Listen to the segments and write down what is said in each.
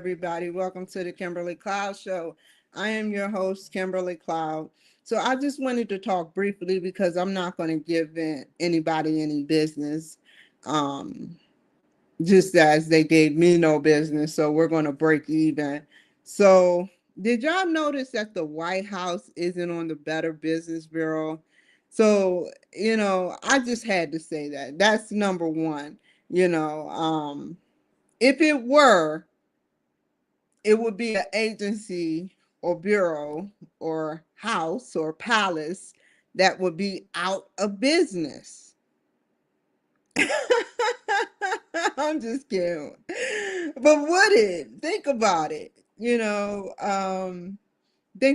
everybody. Welcome to the Kimberly Cloud Show. I am your host, Kimberly Cloud. So I just wanted to talk briefly because I'm not going to give anybody any business, um, just as they gave me no business. So we're going to break even. So did y'all notice that the White House isn't on the Better Business Bureau? So, I just had to say that. That's number one. If it were, it would be an agency or bureau or house or palace that would be out of business. I'm just kidding. But would it? Think about it. Think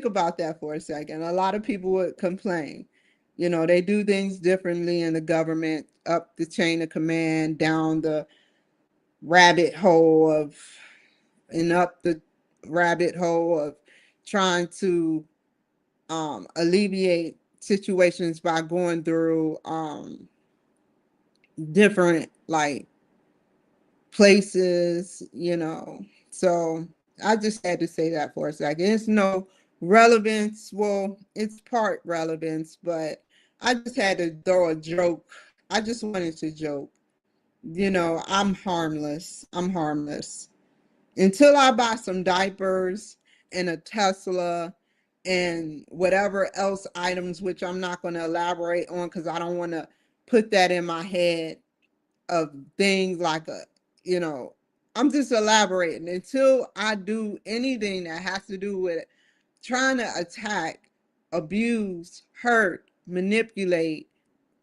about that for a second. A lot of people would complain. They do things differently in the government, up the chain of command, down the rabbit hole of and up the rabbit hole of trying to alleviate situations by going through different like places. So I just had to say that for a second. It's no relevance. Well, it's part relevance, but I just had to throw a joke. I just wanted to joke. I'm harmless. I'm harmless. Until I buy some diapers and a Tesla and whatever else items, which I'm not going to elaborate on because I don't want to put that in my head of things like I'm just elaborating until I do anything that has to do with trying to attack, abuse, hurt, manipulate,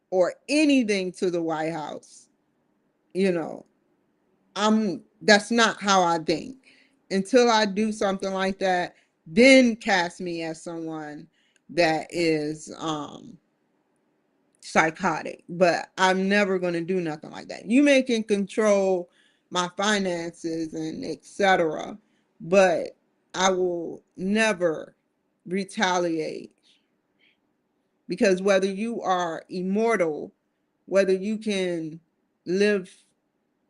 or anything to the White House. You know, that's not how I think. Until I do something like that, then cast me as someone that is psychotic. But I'm never going to do nothing like that. You may can control my finances and etc., but I will never retaliate, because whether you are immortal, whether you can live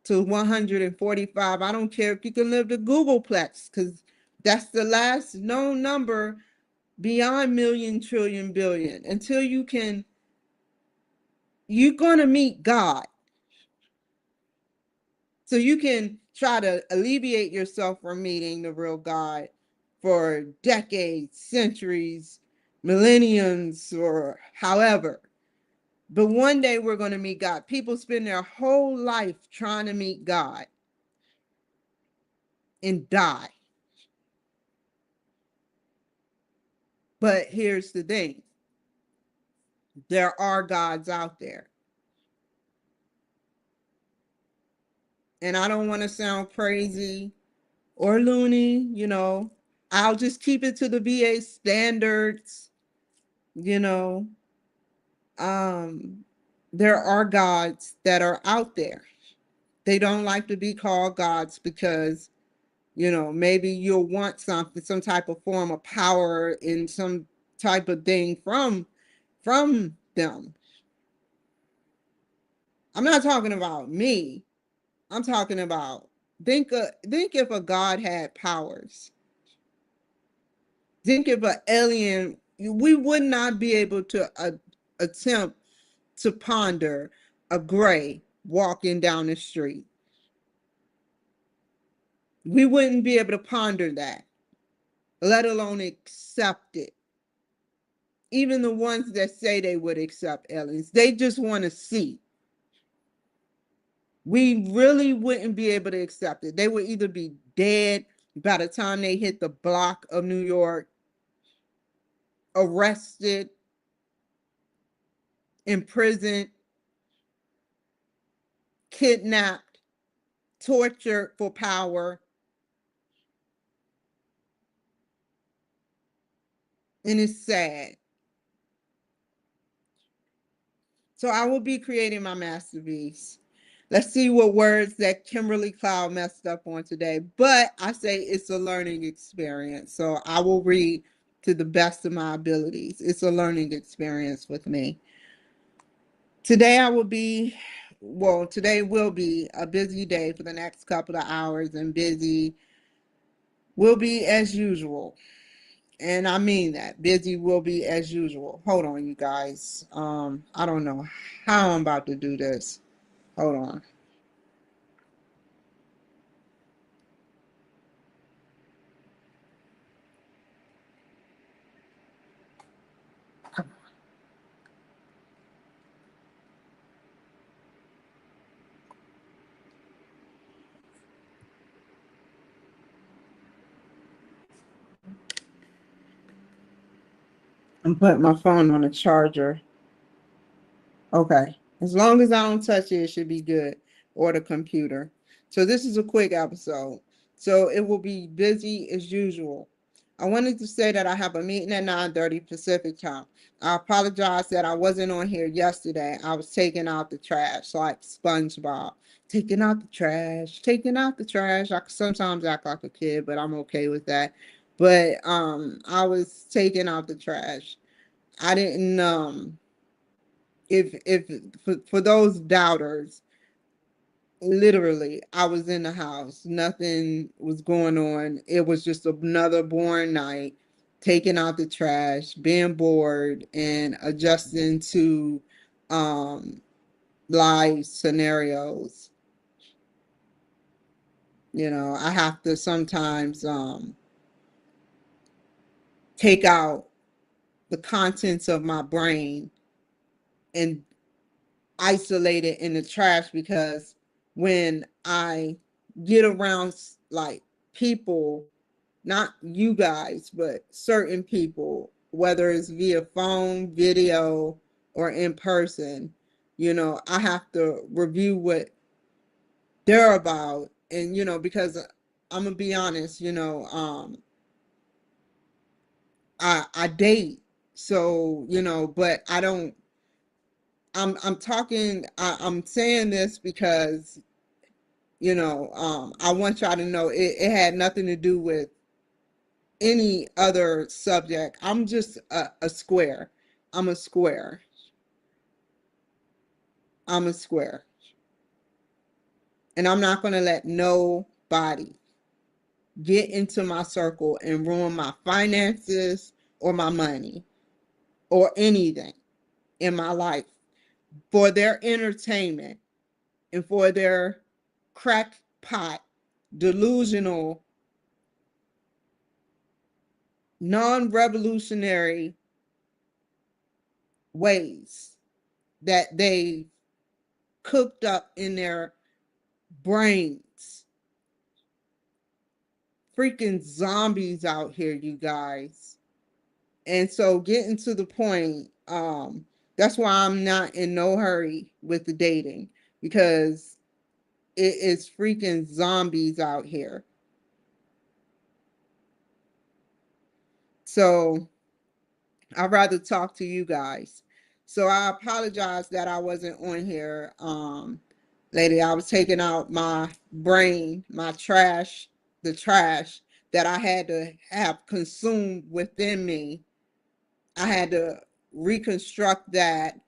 to 145, I don't care if you can live to Googleplex, because that's the last known number beyond million, trillion, billion. Until you're going to meet God. So you can try to alleviate yourself from meeting the real God for decades, centuries, millenniums, or however. But one day we're going to meet God. People spend their whole life trying to meet God and die. But here's the thing. There are gods out there. And I don't want to sound crazy or loony. I'll just keep it to the VA standards. you know um there are gods that are out there. They don't like to be called gods because maybe you'll want something, some type of form of power in some type of thing from them. I'm not talking about me. I'm talking about, think if a god had powers. Think if an alien, we would not be able to attempt to ponder a gray walking down the street. We wouldn't be able to ponder that, let alone accept it. Even the ones that say they would accept aliens, they just want to see. We really wouldn't be able to accept it. They would either be dead by the time they hit the block of New York, arrested, imprisoned, kidnapped, tortured for power. And it's sad. So I will be creating my masterpiece. Let's see what words that Kimberly Cloud messed up on today. But I say it's a learning experience. So I will read to the best of my abilities. It's a learning experience with me. Today will be a busy day for the next couple of hours, and busy will be as usual. And I mean that. Busy will be as usual. Hold on, you guys. I don't know how I'm about to do this. Hold on. I'm putting my phone on a charger. Okay. As long as I don't touch it, it should be good. Or the computer. So this is a quick episode. So it will be busy as usual. I wanted to say that I have a meeting at 9:30 Pacific time. I apologize that I wasn't on here yesterday. I was taking out the trash like SpongeBob. Taking out the trash, taking out the trash. I sometimes act like a kid, but I'm okay with that. But I was taking out the trash. I didn't if for those doubters, literally I was in the house, nothing was going on. It was just another boring night, taking out the trash, being bored, and adjusting to um live scenarios. I have to sometimes take out the contents of my brain and isolate it in the trash, because when I get around like people, not you guys, but certain people, whether it's via phone, video, or in person, I have to review what they're about. And, because I'm gonna be honest, I date. So, but I don't, I'm talking, I'm saying this because I want y'all to know it had nothing to do with any other subject. I'm just a square. I'm a square. I'm a square. And I'm not going to let nobody get into my circle and ruin my finances or my money or anything in my life for their entertainment and for their crackpot, delusional, non-revolutionary ways that they cooked up in their brains. Freaking zombies out here, you guys. And so getting to the point, that's why I'm not in no hurry with the dating, because it is freaking zombies out here. So I'd rather talk to you guys. So I apologize that I wasn't on here. Lady, I was taking out my brain, my trash, the trash that I had to have consumed within me. I had to reconstruct that,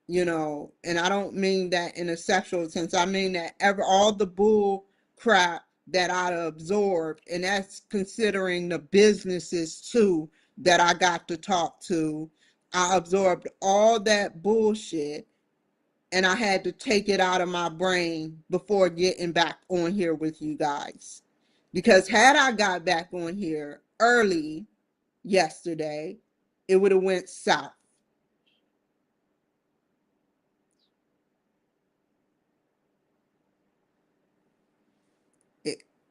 and I don't mean that in a sexual sense. I mean that all the bull crap that I absorbed, and that's considering the businesses too that I got to talk to. I absorbed all that bullshit, and I had to take it out of my brain before getting back on here with you guys. Because had I got back on here early yesterday, it would have went south.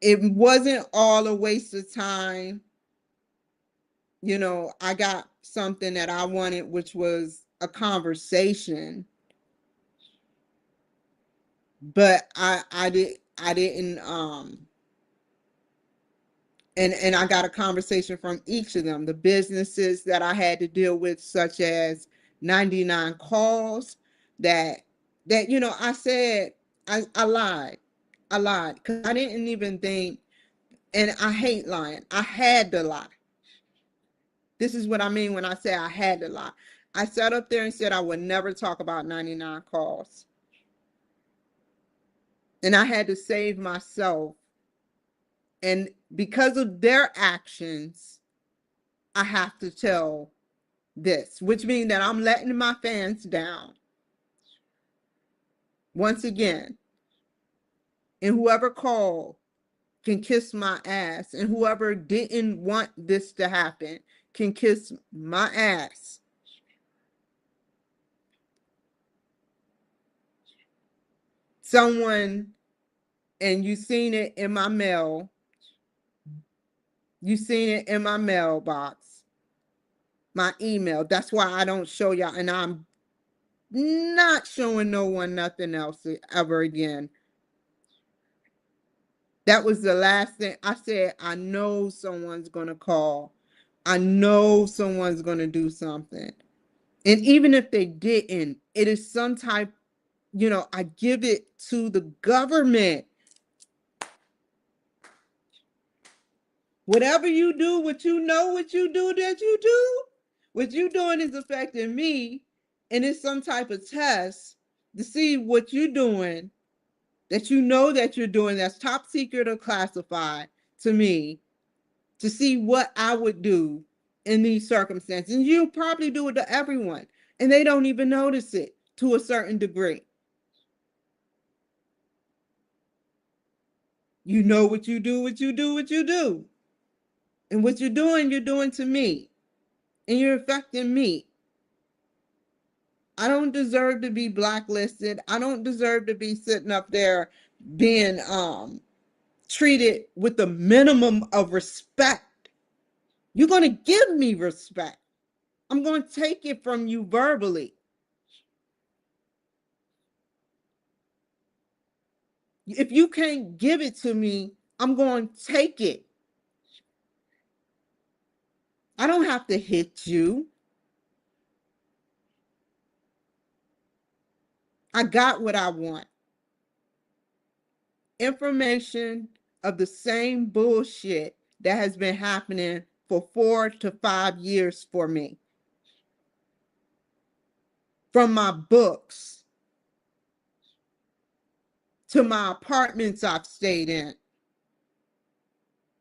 It wasn't all a waste of time. I got something that I wanted, which was a conversation, but I didn't and I got a conversation from each of them. The businesses that I had to deal with, such as 99 calls that I said I lied. I lied because I didn't even think, and I hate lying. I had to lie. This is what I mean when I say I had to lie. I sat up there and said I would never talk about 99 calls. And I had to save myself. And because of their actions, I have to tell this, which means that I'm letting my fans down once again. And whoever called can kiss my ass, and whoever didn't want this to happen can kiss my ass. Someone, and you seen it in my mail, you seen it in my mailbox, my email. That's why I don't show y'all, and I'm not showing no one nothing else ever again. That was the last thing I said. I know someone's going to call. I know someone's going to do something. And even if they didn't, it is some type, I give it to the government. Whatever you do, what you do that you do, what you doing is affecting me. And it's some type of test to see what you're doing that you know that you're doing that's top secret or classified to me, to see what I would do in these circumstances. And you probably do it to everyone, and they don't even notice it to a certain degree. You know what you do, what you do, what you do. And what you're doing to me. And you're affecting me. I don't deserve to be blacklisted. I don't deserve to be sitting up there being treated with the minimum of respect. You're going to give me respect. I'm going to take it from you verbally. If you can't give it to me, I'm going to take it. I don't have to hit you. I got what I want. Information of the same bullshit that has been happening for 4 to 5 years for me. From my books to my apartments I've stayed in.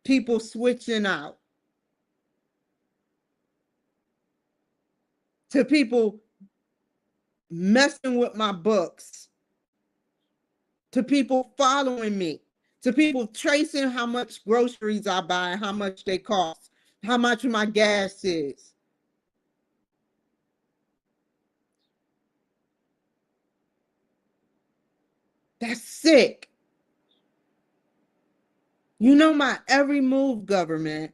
People switching out. To people messing with my books. To people following me. To people tracing how much groceries I buy, how much they cost, how much my gas is. That's sick. You know my every move, government.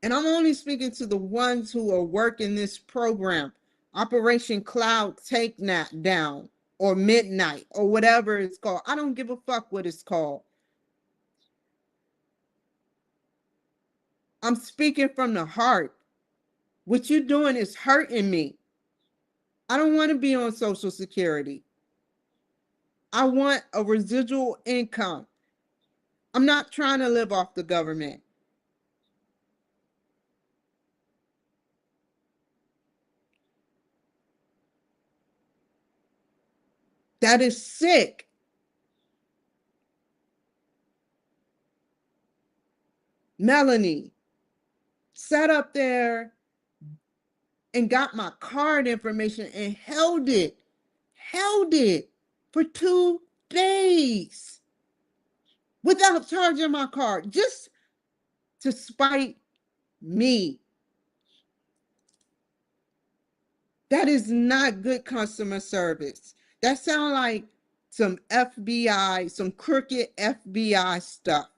And I'm only speaking to the ones who are working this program, Operation Cloud Take Down or Midnight or whatever it's called. I don't give a fuck what it's called. I'm speaking from the heart. What you're doing is hurting me. I don't want to be on Social Security. I want a residual income. I'm not trying to live off the government. That is sick. Melanie sat up there and got my card information and held it for 2 days without charging my card, just to spite me. That is not good customer service. That sounds like some FBI, some crooked FBI stuff,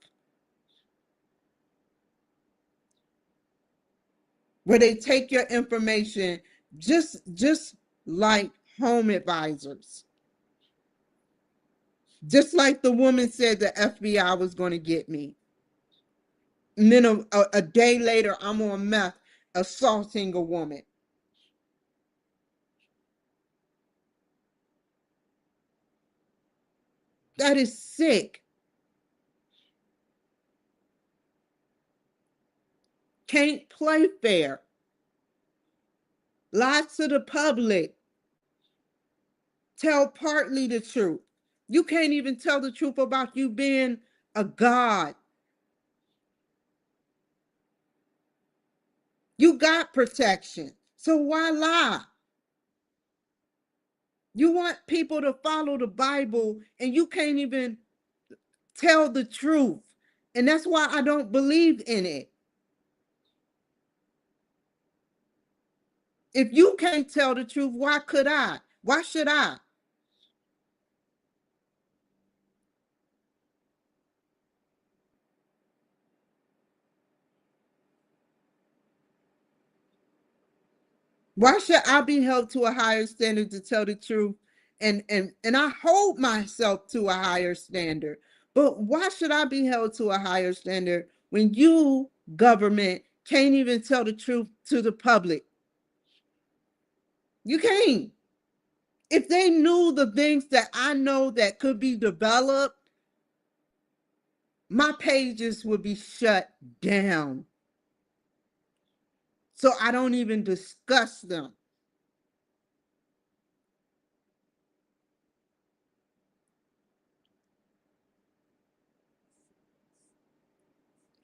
where they take your information just like home advisors. Just like the woman said the FBI was going to get me. And then a day later, I'm on meth assaulting a woman. That is sick. Can't play fair. Lie to the public. Tell partly the truth. You can't even tell the truth about you being a god. You got protection. So why lie? You want people to follow the Bible and you can't even tell the truth. And that's why I don't believe in it. If you can't tell the truth, why could I? Why should I? Why should I be held to a higher standard to tell the truth? And I hold myself to a higher standard. But why should I be held to a higher standard when you, government, can't even tell the truth to the public? You can't. If they knew the things that I know that could be developed, my pages would be shut down. So I don't even discuss them.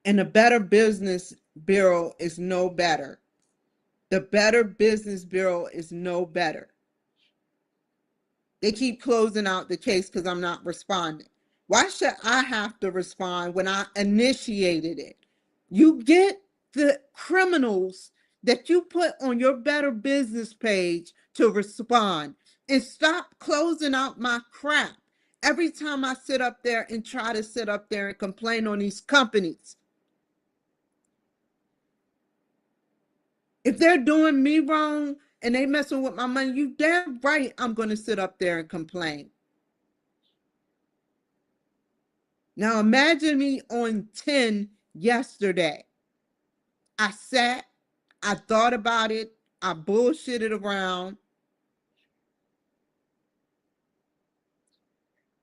And the Better Business Bureau is no better. The Better Business Bureau is no better. They keep closing out the case because I'm not responding. Why should I have to respond when I initiated it? You get the criminals that you put on your Better Business page to respond and stop closing out my crap. Every time I sit up there and try to sit up there and complain on these companies, if they're doing me wrong and they messing with my money, you damn right I'm going to sit up there and complain. Now imagine me on 10 yesterday. I sat, I thought about it, I bullshitted around,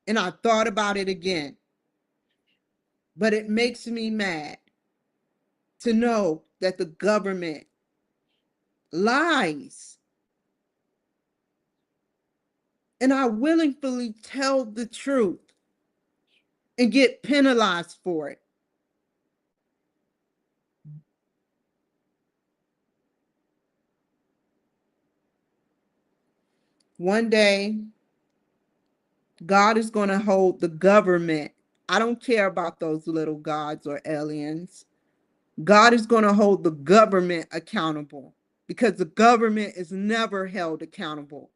and I thought about it again. But it makes me mad to know that the government lies. And I willingly tell the truth and get penalized for it. One day, God is going to hold the government. I don't care about those little gods or aliens. God is going to hold the government accountable because the government is never held accountable.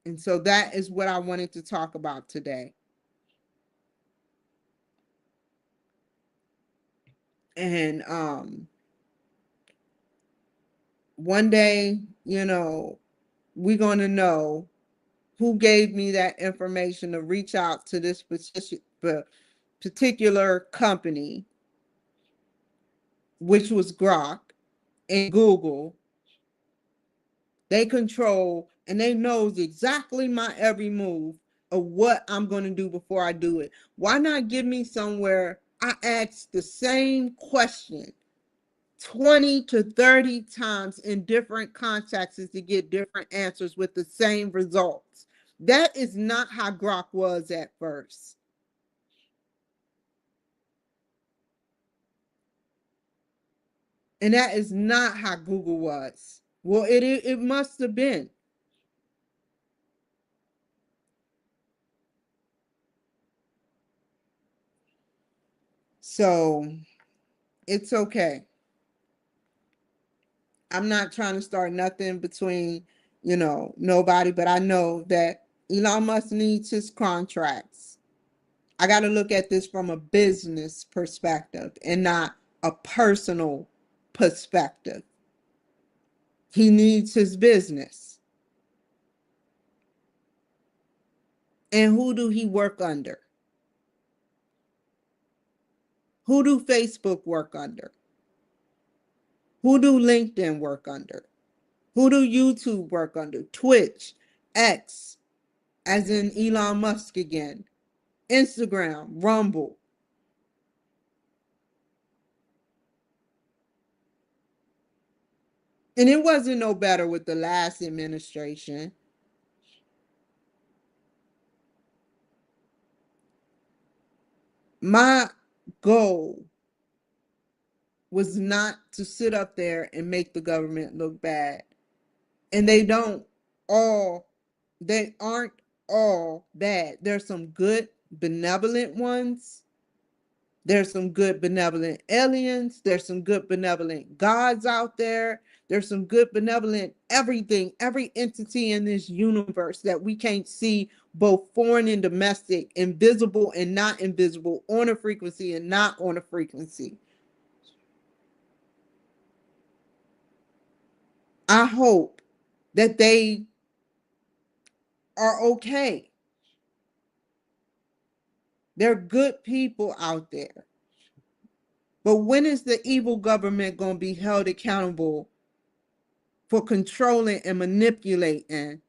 And so that is what I wanted to talk about today. And one day, we're going to know who gave me that information to reach out to this particular company, which was Grok and Google. They control and they knows exactly my every move of what I'm going to do before I do it. Why not give me somewhere I ask the same question 20 to 30 times in different contexts to get different answers with the same results? That is not how Grok was at first. And that is not how Google was. Well, it must have been. So it's okay. I'm not trying to start nothing between, nobody, but I know that Elon Musk needs his contracts. I got to look at this from a business perspective and not a personal perspective. He needs his business. And who do he work under? Who do Facebook work under? Who do LinkedIn work under? Who do YouTube work under? Twitch, X, as in Elon Musk again, Instagram, Rumble. And it wasn't no better with the last administration. My goal was not to sit up there and make the government look bad. And all, they aren't all bad. There's some good, benevolent ones. There's some good, benevolent aliens. There's some good, benevolent gods out there. There's some good, benevolent everything, every entity in this universe that we can't see, both foreign and domestic, invisible and not invisible, on a frequency and not on a frequency. I hope that they are okay. They're good people out there. But when is the evil government going to be held accountable for controlling and manipulating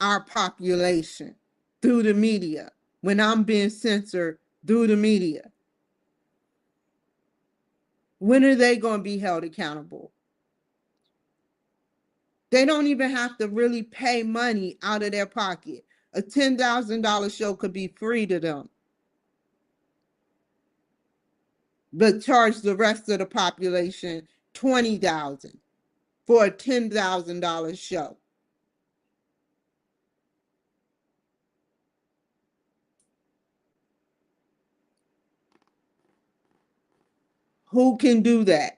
our population through the media? When I'm being censored through the media, when are they going to be held accountable? They don't even have to really pay money out of their pocket. A $10,000 show could be free to them, but charge the rest of the population $20,000 for a $10,000 show. Who can do that?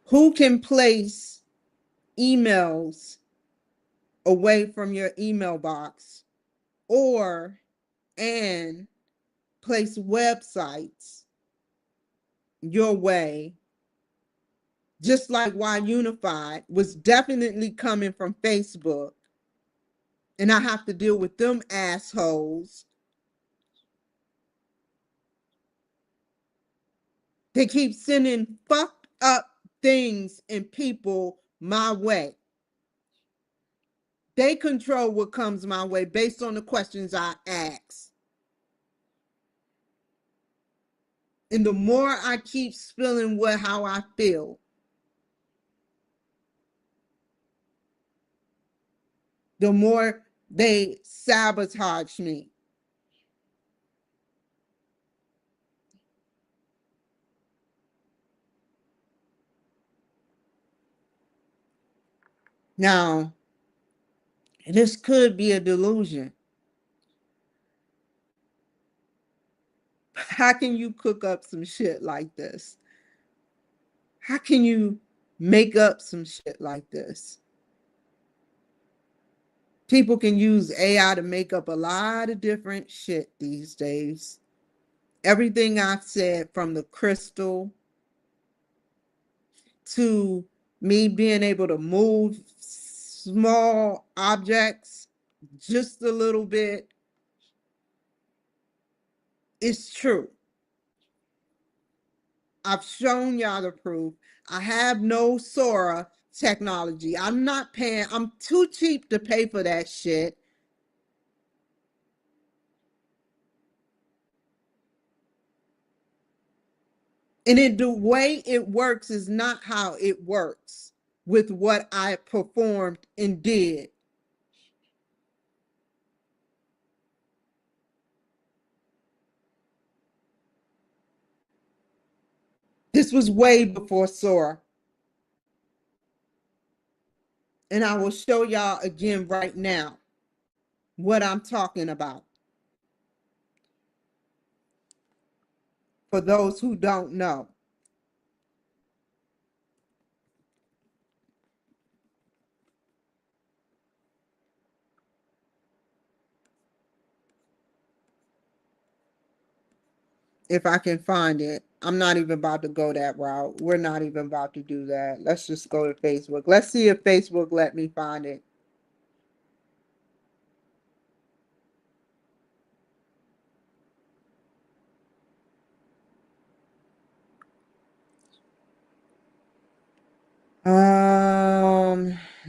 Who can place emails away from your email box, or and place websites your way, just like why Unified was definitely coming from Facebook, and I have to deal with them assholes. They keep sending fucked up things and people my way. They control what comes my way based on the questions I ask. And the more I keep spilling how I feel, the more they sabotage me. Now, this could be a delusion. How can you cook up some shit like this? How can you make up some shit like this? People can use AI to make up a lot of different shit these days. Everything I've said, from the crystal to me being able to move small objects just a little bit, it's true. I've shown y'all the proof. I have no Sora technology. I'm not paying, I'm too cheap to pay for that shit. The way it works is not how it works with what I performed and did. This was way before Sora. And I will show y'all again right now what I'm talking about, for those who don't know. If I can find it. I'm not even about to go that route. We're not even about to do that. Let's just go to Facebook. Let's see if Facebook let me find it.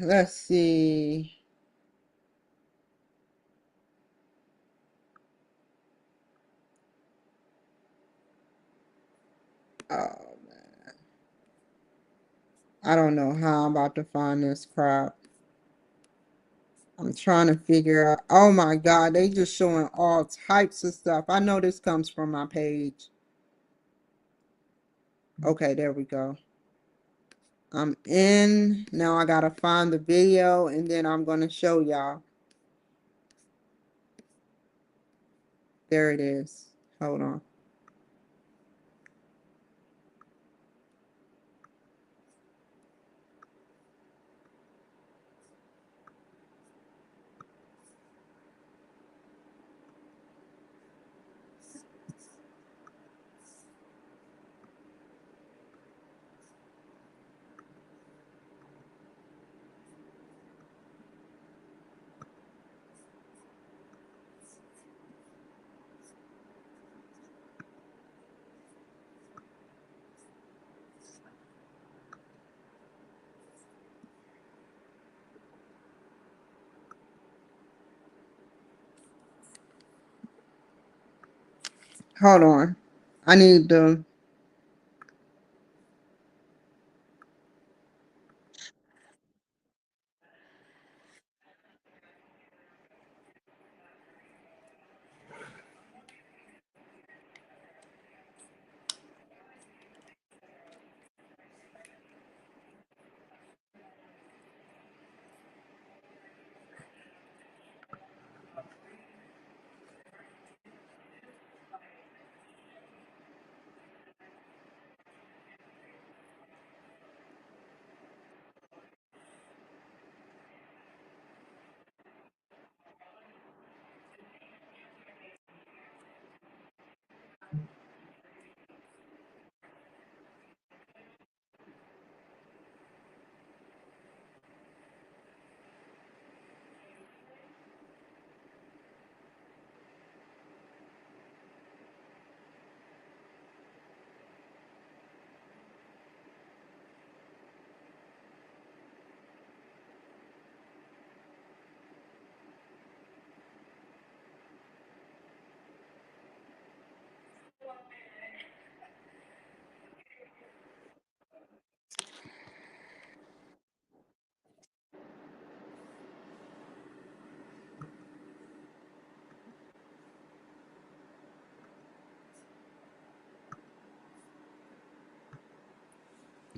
Let's see. Oh, I don't know how I'm about to find this crap. I'm trying to figure out. Oh my God, they just showing all types of stuff. I know this comes from my page. Okay, there we go. I'm in. Now I gotta find the video and then I'm gonna show y'all. There it is. Hold on. Hold on. I need to.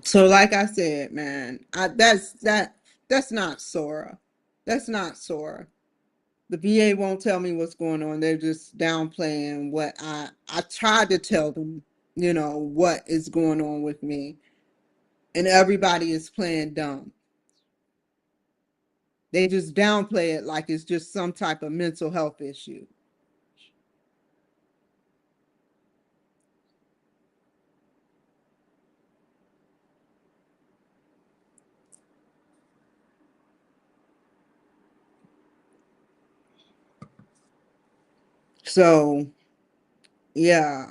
So like I said, man, that's not Sora. That's not Sora. The VA won't tell me what's going on. They're just downplaying what I tried to tell them, what is going on with me. And everybody is playing dumb. They just downplay it like it's just some type of mental health issue. So yeah,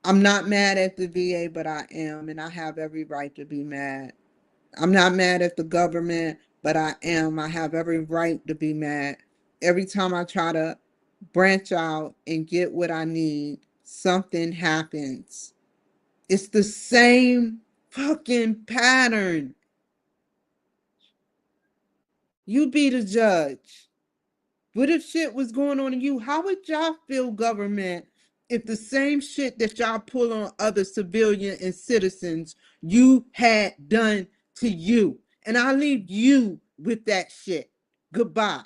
I'm not mad at the VA, but I am, and I have every right to be mad. I'm not mad at the government, but I am. I have every right to be mad. Every time I try to branch out and get what I need, something happens. It's the same fucking pattern. You be the judge. What if shit was going on to you? How would y'all feel, government, if the same shit that y'all pull on other civilian and citizens you had done to you? And I leave you with that shit. Goodbye.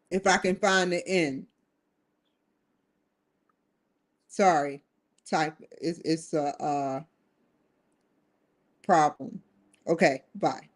If I can find the end. Sorry. Type it's a problem. Okay, bye.